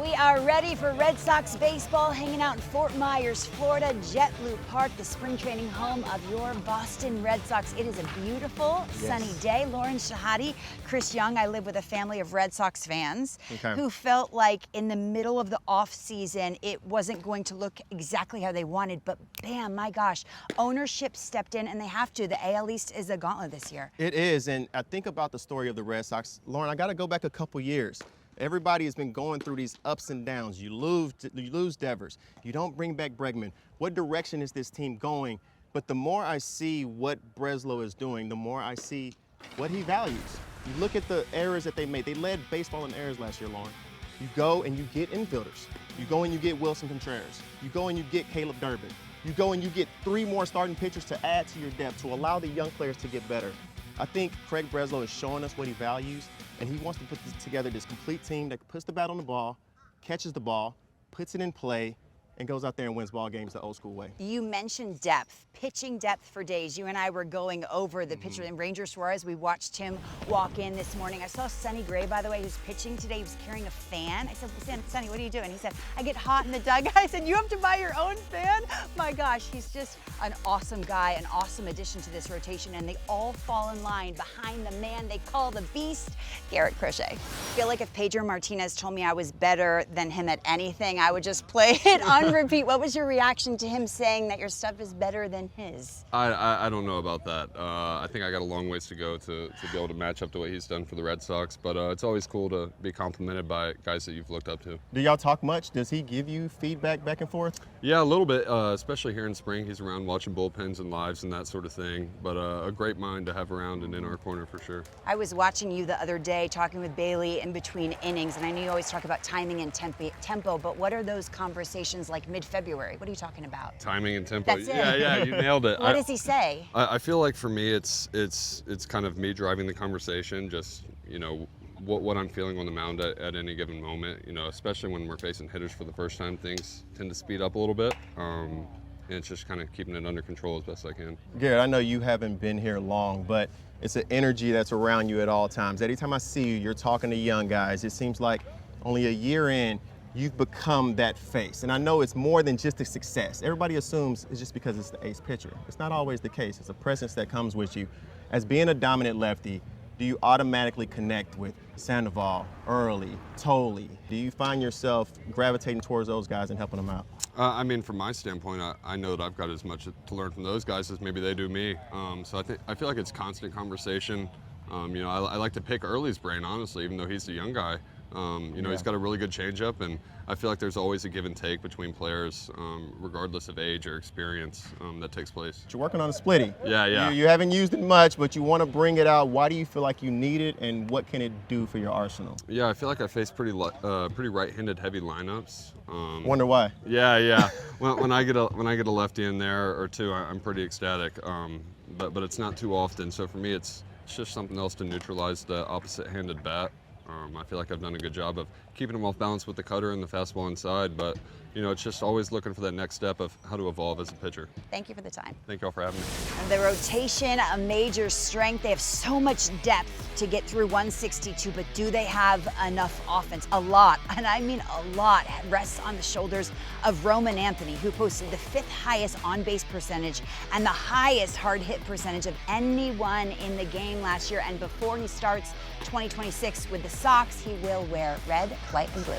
We are ready for Red Sox baseball, hanging out in Fort Myers, Florida, JetBlue Park, the spring training home of your Boston Red Sox. It is a beautiful, sunny day. Lauren Shahadi, Chris Young, I live with a family of Red Sox fans who felt like in the middle of the offseason, it wasn't going to look exactly how they wanted, but bam, my gosh, ownership stepped in and they have to. The AL East is a gauntlet this year. It is, and I think about the story of the Red Sox. Lauren, I got to go back a couple years. Everybody has been going through these ups and downs. You lose Devers. You don't bring back Bregman. What direction is this team going? But the more I see what Breslow is doing, the more I see what he values. You look at the errors that they made. They led baseball in errors last year, Lauren. You go and you get infielders. You go and you get Wilson Contreras. You go and you get Caleb Durbin. You go and you get 3 more starting pitchers to add to your depth to allow the young players to get better. I think Craig Breslow is showing us what he values, and he wants to put together this complete team that puts the bat on the ball, catches the ball, puts it in play, and goes out there and wins ball games the old school way. You mentioned depth, pitching depth for days. You and I were going over the pitcher in Ranger Suarez. We watched him walk in this morning. I saw Sonny Gray, by the way, who's pitching today. He was carrying a fan. I said, Sonny, what are you doing? He said, I get hot in the dugout. I said, you have to buy your own fan? My gosh, he's just an awesome guy, an awesome addition to this rotation, and they all fall in line behind the man they call the beast, Garrett Crochet. I feel like if Pedro Martinez told me I was better than him at anything, I would just play it on repeat. What was your reaction to him saying that your stuff is better than his? I don't know about that. I think I got a long ways to go to be able to match up to what he's done for the Red Sox, but it's always cool to be complimented by guys that you've looked up to. Do y'all talk much? Does he give you feedback back and forth? Yeah, a little bit, especially here in spring. He's around watching bullpens and lives and that sort of thing, but a great mind to have around and in our corner for sure. I was watching you the other day talking with Bailey in between innings, and I know you always talk about timing and tempo, but what are those conversations like mid-February? What are you talking about? Timing and tempo. That's it. Yeah, you nailed it. What does he say? I feel like for me, it's kind of me driving the conversation, just, you know, what I'm feeling on the mound at any given moment, you know, especially when we're facing hitters for the first time, things tend to speed up a little bit. And it's just kind of keeping it under control as best I can. Garrett, I know you haven't been here long, but it's an energy that's around you at all times. Anytime I see you, you're talking to young guys. It seems like only a year in, you've become that face. And I know it's more than just a success. Everybody assumes it's just because it's the ace pitcher. It's not always the case. It's a presence that comes with you. As being a dominant lefty, do you automatically connect with Sandoval, Early, Tolley? Do you find yourself gravitating towards those guys and helping them out? I mean, from my standpoint, I know that I've got as much to learn from those guys as maybe they do me. So I feel like it's constant conversation. You know, I like to pick Early's brain, honestly, even though he's the young guy. You know, he's got a really good changeup, and I feel like there's always a give and take between players, regardless of age or experience, that takes place. But you're working on a splitty. Yeah. You haven't used it much, but you want to bring it out. Why do you feel like you need it, and what can it do for your arsenal? Yeah, I feel like I face pretty right-handed heavy lineups. Wonder why? Yeah. when I get a lefty in there or two, I'm pretty ecstatic. But it's not too often. So for me, it's just something else to neutralize the opposite-handed bat. I feel like I've done a good job of keeping them off balance with the cutter and the fastball inside, but you know, it's just always looking for that next step of how to evolve as a pitcher. Thank you for the time. Thank you all for having me. And the rotation, a major strength. They have so much depth to get through 162, but do they have enough offense? A lot, and I mean a lot, rests on the shoulders of Roman Anthony, who posted the 5th highest on-base percentage and the highest hard hit percentage of anyone in the game last year. And before he starts 2026 with the Sox, he will wear red, white, and blue.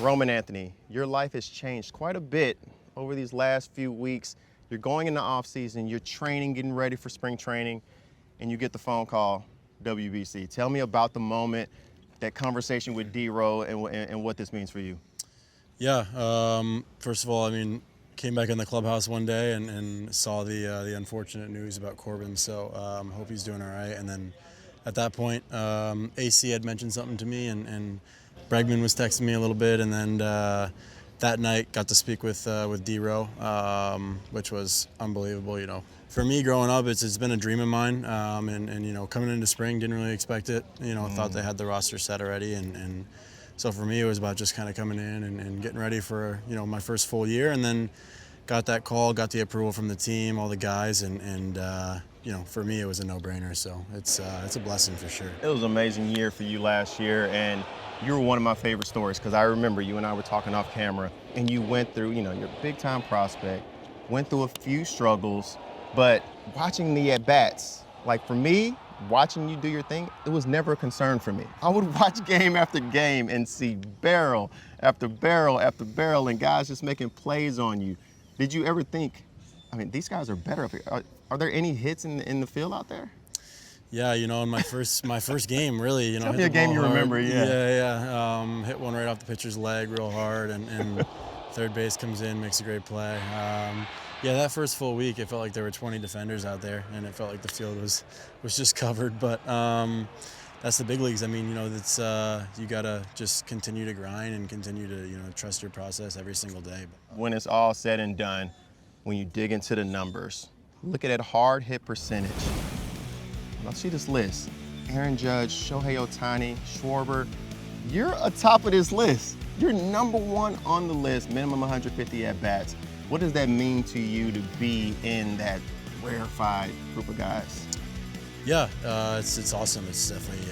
Roman Anthony, your life has changed quite a bit over these last few weeks. You're going into offseason, you're training, getting ready for spring training, and you get the phone call, WBC. Tell me about the moment, that conversation with D-Row, and what this means for you. Yeah, first of all, I mean, came back in the clubhouse one day and saw the unfortunate news about Corbin, so hope he's doing all right. And then at that point, AC had mentioned something to me, and Bregman was texting me a little bit, and then that night got to speak with D-Row, which was unbelievable. You know, for me growing up, it's been a dream of mine, and you know, coming into spring, didn't really expect it. You know, thought they had the roster set already, and so for me, it was about just kind of coming in and getting ready for, you know, my first full year, and then got that call, got the approval from the team, all the guys, and you know, for me, it was a no-brainer. So it's a blessing for sure. It was an amazing year for you last year, and You were one of my favorite stories because I remember you and I were talking off camera, and you went through, you're a big-time prospect, went through a few struggles, but watching the at-bats, like for me, watching you do your thing, it was never a concern for me. I would watch game after game and see barrel after barrel after barrel and guys just making plays on you. Did you ever think, these guys are better up here? Are there any hits in the field out there? Yeah, in my first game, really, Tell me a game you hard. remember, yeah. Yeah. Hit one right off the pitcher's leg real hard, and third base comes in, makes a great play. That first full week, it felt like there were 20 defenders out there, and it felt like the field was just covered. But that's the big leagues. It's you gotta just continue to grind and continue to trust your process every single day. When it's all said and done, when you dig into the numbers, look at that hard hit percentage. Let's see this list. Aaron Judge, Shohei Ohtani, Schwarber. You're atop of this list. You're number one on the list, minimum 150 at-bats. What does that mean to you to be in that rarefied group of guys? Yeah, it's awesome. It's definitely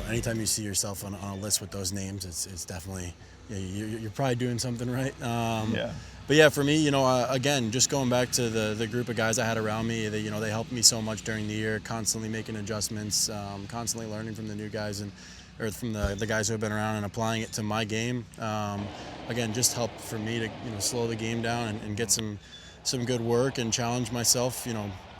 anytime you see yourself on a list with those names, it's definitely, you're probably doing something right. But yeah, for me, again, just going back to the group of guys I had around me, they helped me so much during the year, constantly making adjustments, constantly learning from the new guys or from the guys who have been around and applying it to my game. Again, just helped for me to slow the game down and get some good work and challenge myself,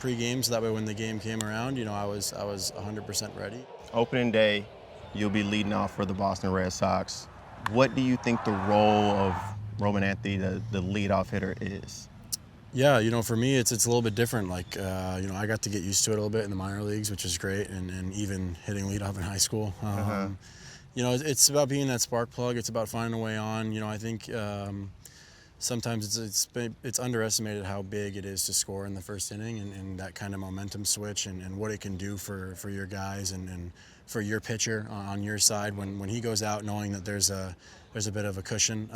pre-game, so that way when the game came around, I was 100% ready. Opening day, you'll be leading off for the Boston Red Sox. What do you think the role of Roman Anthony, the leadoff hitter, is? Yeah, for me, it's a little bit different. Like, I got to get used to it a little bit in the minor leagues, which is great, and even hitting leadoff in high school. It's about being that spark plug. It's about finding a way on. I think sometimes it's underestimated how big it is to score in the first inning and that kind of momentum switch and what it can do for your guys and for your pitcher on your side when he goes out knowing that there's a bit of a cushion.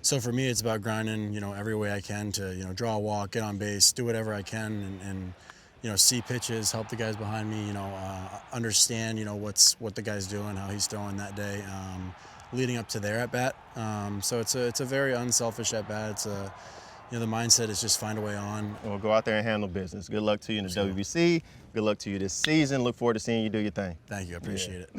So for me, it's about grinding, every way I can to, draw a walk, get on base, do whatever I can and see pitches, help the guys behind me, understand, what the guy's doing, how he's throwing that day, leading up to their at-bat. So it's a very unselfish at-bat. It's the mindset is just find a way on. Well, go out there and handle business. Good luck to you in the WBC. Good luck to you this season. Look forward to seeing you do your thing. Thank you. I appreciate it.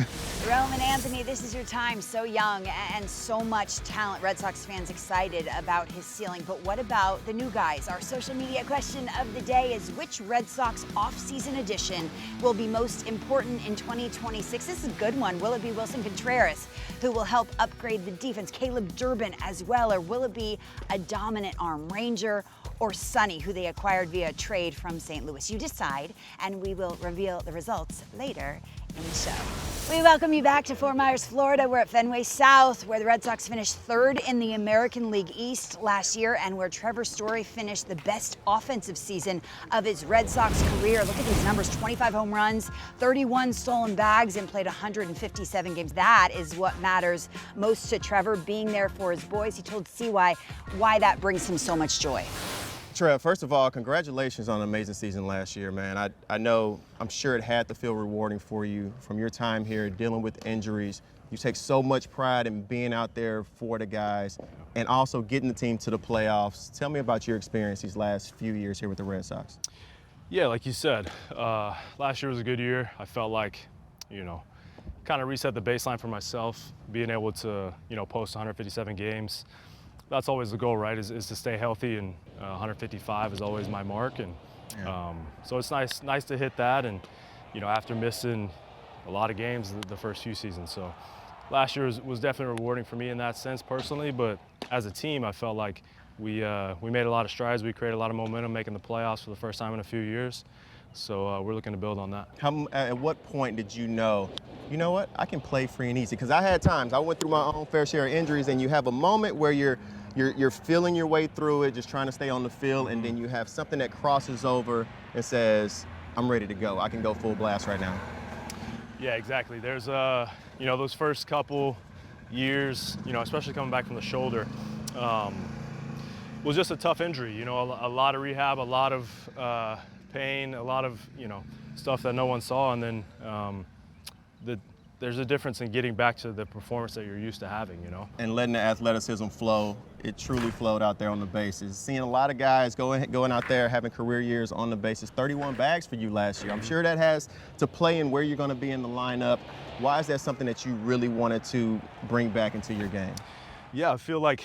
Roman Anthony, this is your time. So young and so much talent. Red Sox fans excited about his ceiling. But what about the new guys? Our social media question of the day is which Red Sox offseason addition will be most important in 2026? This is a good one. Will it be Wilson Contreras, who will help upgrade the defense? Caleb Durbin as well? Or will it be a dominant arm Ranger or Sonny, who they acquired via trade from St. Louis? You decide, and we will reveal the results later in the show. We welcome you back to Fort Myers, Florida. We're at Fenway South, where the Red Sox finished third in the American League East last year and where Trevor Story finished the best offensive season of his Red Sox career. Look at these numbers, 25 home runs, 31 stolen bags, and played 157 games. That is what matters most to Trevor, being there for his boys. He told CY why that brings him so much joy. Trev, first of all, congratulations on an amazing season last year, man. I'm sure it had to feel rewarding for you from your time here dealing with injuries. You take so much pride in being out there for the guys and also getting the team to the playoffs. Tell me about your experience these last few years here with the Red Sox. Yeah, like you said, last year was a good year. I felt like, kind of reset the baseline for myself, being able to, post 157 games. That's always the goal, right, is to stay healthy, and 155 is always my mark. And so it's nice to hit that, and, after missing a lot of games the first few seasons. So last year was definitely rewarding for me in that sense personally, but as a team, I felt like we made a lot of strides. We created a lot of momentum making the playoffs for the first time in a few years. So we're looking to build on that. At what point did you know what, I can play free and easy? Because I had times, I went through my own fair share of injuries, and you have a moment where you're feeling your way through it, just trying to stay on the field, and then you have something that crosses over and says, I'm ready to go. I can go full blast right now. Yeah, exactly. There's, those first couple years, especially coming back from the shoulder, was just a tough injury. A lot of rehab, a lot of pain, a lot of, stuff that no one saw. And then there's a difference in getting back to the performance that you're used to having, you know. And letting the athleticism flow. It truly flowed out there on the bases. Seeing a lot of guys going out there having career years on the bases. 31 bags for you last year. I'm sure that has to play in where you're going to be in the lineup. Why is that something that you really wanted to bring back into your game? Yeah, I feel like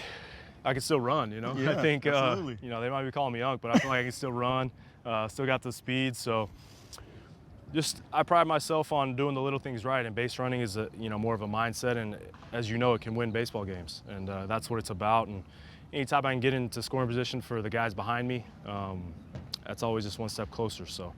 I can still run, you know. Yeah, I think, absolutely. you know, they might be calling me young, but I feel like I can still run. Still got the speed, so I pride myself on doing the little things right, and base running is more of a mindset, and as you know, it can win baseball games, and that's what it's about. And anytime I can get into scoring position for the guys behind me, that's always just one step closer. So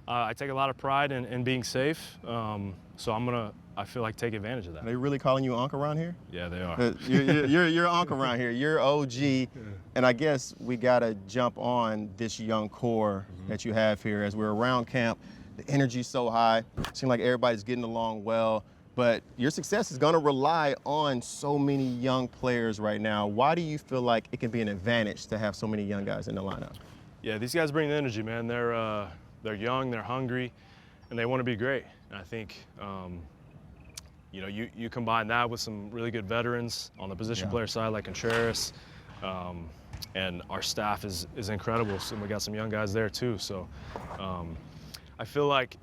I take a lot of pride in being safe, so I feel like take advantage of that. Are they really calling you Unc around here? Yeah, they are. You're Unc around here. You're OG, and I guess we gotta jump on this young core that you have here as we're around camp. The energy's so high. Seems like everybody's getting along well, but your success is gonna rely on so many young players right now. Why do you feel like it can be an advantage to have so many young guys in the lineup? Yeah, these guys bring the energy, man. They're young, they're hungry, and they want to be great. And I think, you combine that with some really good veterans on the position player side, like Contreras, and our staff is incredible. So we got some young guys there too. So I feel like,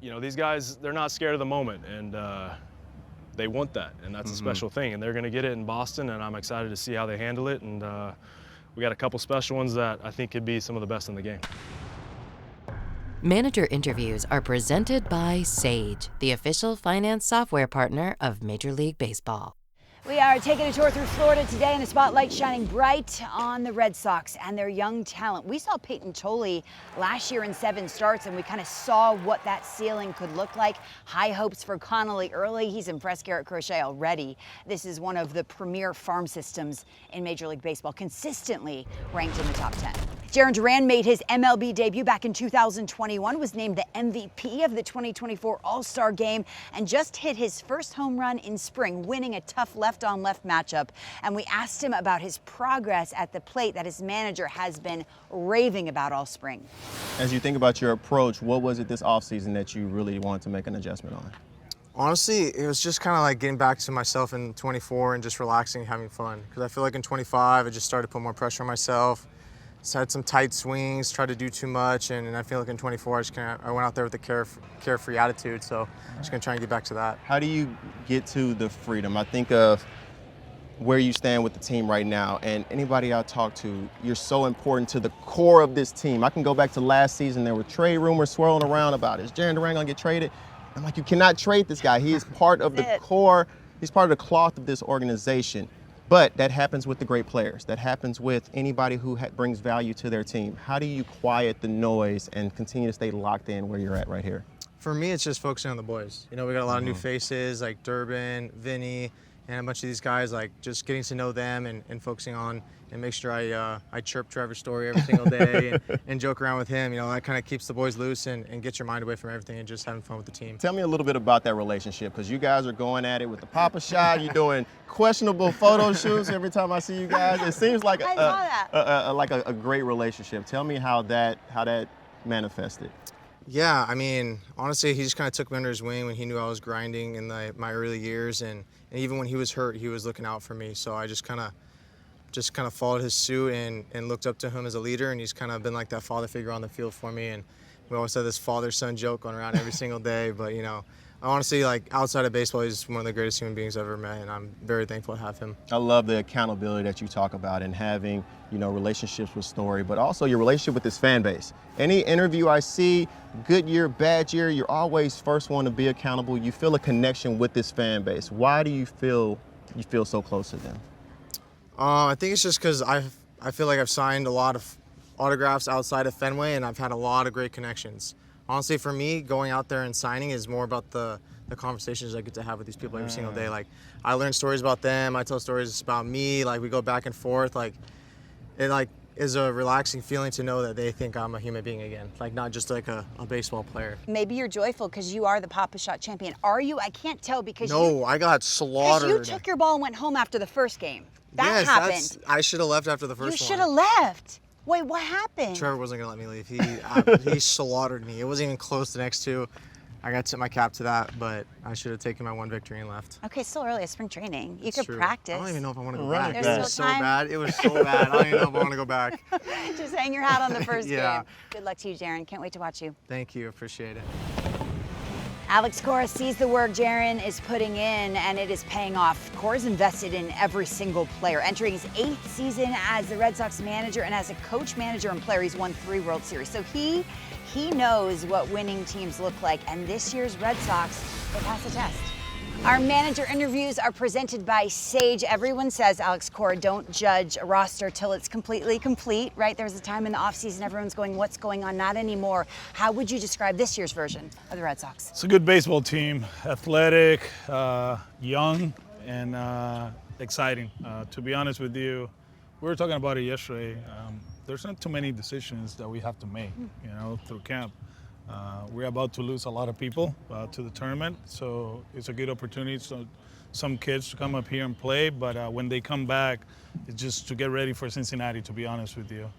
these guys, they're not scared of the moment, and they want that, and that's a special thing. And they're going to get it in Boston, and I'm excited to see how they handle it. And we got a couple special ones that I think could be some of the best in the game. Manager interviews are presented by Sage, the official finance software partner of Major League Baseball. We are taking a tour through Florida today, and the spotlight shining bright on the Red Sox and their young talent. We saw Peyton Tolley last year in 7 starts, and we kind of saw what that ceiling could look like. High hopes for Connolly early. He's impressed Garrett Crochet already. This is one of the premier farm systems in Major League Baseball, consistently ranked in the top 10. Jarren Duran made his MLB debut back in 2021, was named the MVP of the 2024 All-Star Game, and just hit his first home run in spring, winning a tough left-on-left matchup. And we asked him about his progress at the plate that his manager has been raving about all spring. As you think about your approach, what was it this offseason that you really wanted to make an adjustment on? Honestly, it was just kind of like getting back to myself in 24 and just relaxing, having fun. Because I feel like in 25, I just started to put more pressure on myself. So I had some tight swings, tried to do too much, and I feel like in 24, I went out there with a carefree attitude, so I'm just going to try and get back to that. How do you get to the freedom? I think of where you stand with the team right now, and anybody I talk to, you're so important to the core of this team. I can go back to last season. There were trade rumors swirling around about, is Jarren Duran going to get traded? I'm like, you cannot trade this guy. He is part of the core. He's part of the cloth of this organization. But that happens with the great players. That happens with anybody who brings value to their team. How do you quiet the noise and continue to stay locked in where you're at right here? For me, it's just focusing on the boys. We got a lot of new faces like Durbin, Vinny, and a bunch of these guys, like just getting to know them and focusing on and make sure I chirp Trevor Story every single day and joke around with him. That kind of keeps the boys loose and gets your mind away from everything and just having fun with the team. Tell me a little bit about that relationship, because you guys are going at it with the Papa shot. You're doing questionable photo shoots every time I see you guys. It seems like a great relationship. Tell me how that manifested. Yeah, I mean, honestly, he just kind of took me under his wing when he knew I was grinding in my early years, and even when he was hurt, he was looking out for me. So I just kind of followed his suit and looked up to him as a leader, and he's kind of been like that father figure on the field for me. And we always had this father-son joke going around every single day. But honestly, like outside of baseball, he's one of the greatest human beings I've ever met, and I'm very thankful to have him. I love the accountability that you talk about and having, relationships with Story, but also your relationship with this fan base. Any interview I see, good year, bad year, you're always first one to be accountable. You feel a connection with this fan base. Why do you feel so close to them? I think it's just because I feel like I've signed a lot of autographs outside of Fenway, and I've had a lot of great connections. Honestly, for me, going out there and signing is more about the conversations I get to have with these people every single day. Like, I learn stories about them. I tell stories about me. Like, we go back and forth. Like, it is a relaxing feeling to know that they think I'm a human being again. Like, not just like a baseball player. Maybe you're joyful because you are the Papa Shot champion. Are you? I can't tell because I got slaughtered. You took your ball and went home after the first game. That happened. I should have left after the first one. You should have left. Wait, what happened? Trevor wasn't gonna let me leave. He slaughtered me. It wasn't even close. The next two, I got to tip my cap to that, but I should have taken my one victory and left. Okay, still early. It's spring training. You It's could true. practice. I don't even know if I want to go Right. back. There's It was still so time. bad. It was so bad. I don't even know if I want to go back. Just hang your hat on the first Yeah. game. Good luck to you, Jarren. Can't wait to watch you. Thank you. Appreciate it. Alex Cora sees the work Jarren is putting in, and it is paying off. Cora's invested in every single player. Entering his 8th season as the Red Sox manager and as a coach, manager, and player, he's won 3 World Series. So he knows what winning teams look like, and this year's Red Sox will pass the test. Our manager interviews are presented by Sage. Everyone says, Alex Cora, don't judge a roster till it's completely complete, right? There's a time in the offseason everyone's going, what's going on? Not anymore. How would you describe this year's version of the Red Sox? It's a good baseball team, athletic, young, and exciting. To be honest with you, we were talking about it yesterday. There's not too many decisions that we have to make, through camp. We're about to lose a lot of people to the tournament, so it's a good opportunity for some kids to come up here and play. But when they come back, it's just to get ready for Cincinnati. To be honest with you,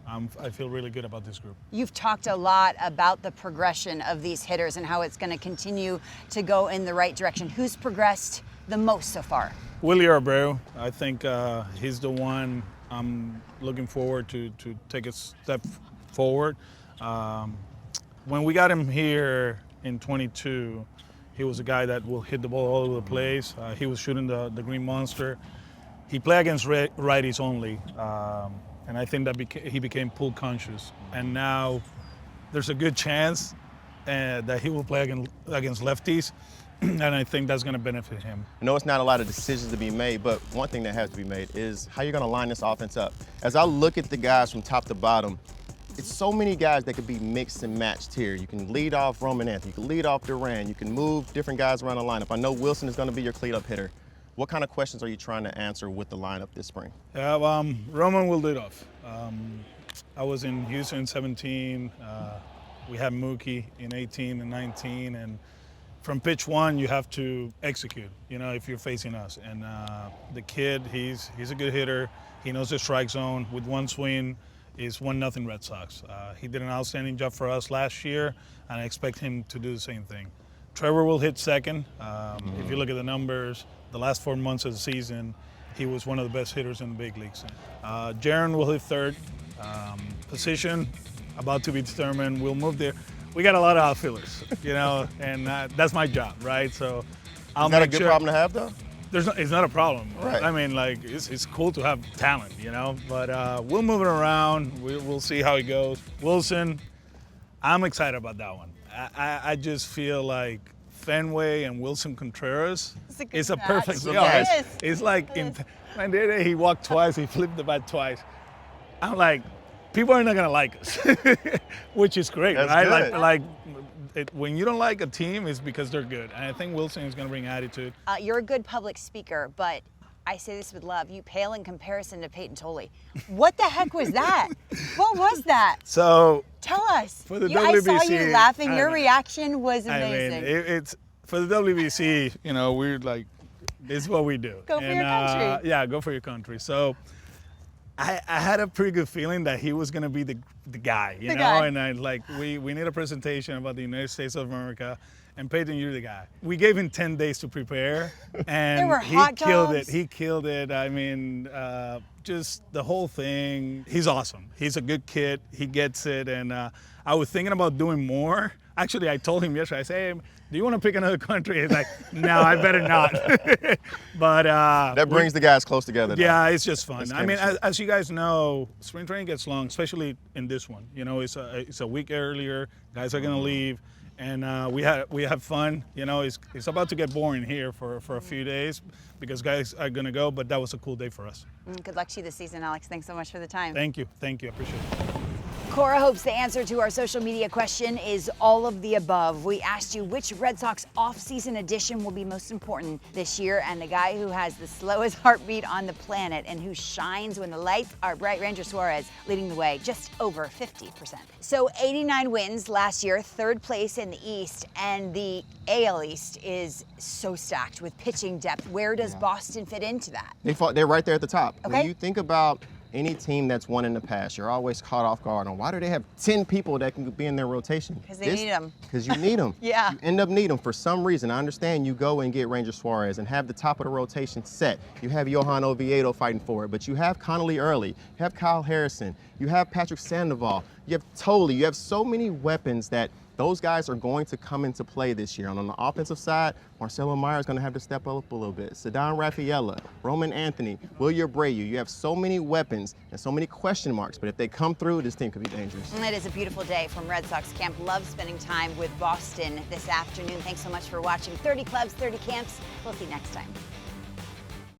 I feel really good about this group. You've talked a lot about the progression of these hitters and how it's going to continue to go in the right direction. Who's progressed the most so far? Willie Abreu, I think he's the one I'm looking forward to take a step forward. When we got him here in 22, he was a guy that will hit the ball all over the place. He was shooting the Green Monster. He played against righties only, and I think that he became pull conscious. And now there's a good chance that he will play against lefties, and I think that's going to benefit him. I know it's not a lot of decisions to be made, but one thing that has to be made is how you're going to line this offense up. As I look at the guys from top to bottom, it's so many guys that could be mixed and matched here. You can lead off Roman Anthony, you can lead off Duran, you can move different guys around the lineup. I know Wilson is going to be your cleanup hitter. What kind of questions are you trying to answer with the lineup this spring? Yeah, Roman will lead off. I was in Houston in 17. We had Mookie in 18 and 19, and from pitch one, you have to execute, if you're facing us. And the kid, he's a good hitter. He knows the strike zone. With one swing, is 1-0 Red Sox. He did an outstanding job for us last year, and I expect him to do the same thing. Trevor will hit second. If you look at the numbers, the last 4 months of the season, he was one of the best hitters in the big leagues. Jarren will hit third. Position about to be determined. We'll move there. We got a lot of outfielders, and that's my job, right? So I'll Is that a make good sure. problem to have, though? It's not a problem. Right. I mean, it's cool to have talent, but we'll move it around. We'll see how it goes. Wilson, I'm excited about that one. I just feel like Fenway and Wilson Contreras is a perfect match. It's like, man, the other day he walked twice, he flipped the bat twice. I'm like, people are not going to like us, which is great, That's right? good. When you don't like a team, it's because they're good. And I think Wilson is going to bring attitude. You're a good public speaker, but I say this with love. You pale in comparison to Peyton Tolley. What the heck was that? What was that? So Tell us. For the I saw WBC, you laughing. I Your know. reaction was amazing. It's for the WBC. We're like, this is what we do. Go for your country. Yeah, go for your country. So I had a pretty good feeling that he was going to be the guy, you know. guy. And I we need a presentation about the United States of America. And Peyton, you're the guy. We gave him 10 days to prepare, and There were he hot killed dogs. it. He killed it. I mean, just the whole thing. He's awesome. He's a good kid. He gets it. And I was thinking about doing more. Actually, I told him yesterday. I said, hey, do you want to pick another country? He's like, no, I better not. But That brings the guys close together. though. yeah, it's just fun. It's I mean, chemistry. as you guys know, spring training gets long, especially in this one. It's a week earlier. Guys are gonna leave, and we have fun. It's about to get boring here for a few days because guys are gonna go. But that was a cool day for us. Good luck to you this season, Alex. Thanks so much for the time. Thank you, I appreciate it. Cora hopes the answer to our social media question is all of the above. We asked you which Red Sox off-season addition will be most important this year, and the guy who has the slowest heartbeat on the planet and who shines when the lights are bright, Ranger Suarez, leading the way, just over 50%. So 89 wins last year, third place in the East, and the AL East is so stacked with pitching depth. Where does Boston fit into that? They're right there at the top. Okay. When you think about Any team that's won in the past, you're always caught off guard on why do they have 10 people that can be in their rotation? Because they need them. Because you need them. Yeah. You end up needing them for some reason. I understand you go and get Ranger Suarez and have the top of the rotation set. You have Johan Oviedo fighting for it, but you have Connolly Early, you have Kyle Harrison, you have Patrick Sandoval, you have Tolley, you have so many weapons that those guys are going to come into play this year. And on the offensive side, Marcelo Meyer is going to have to step up a little bit. Ceddanne Rafaela, Roman Anthony, Wilyer Abreu. You have so many weapons and so many question marks, but if they come through, this team could be dangerous. It is a beautiful day from Red Sox camp. Love spending time with Boston this afternoon. Thanks so much for watching 30 Clubs, 30 Camps. We'll see you next time.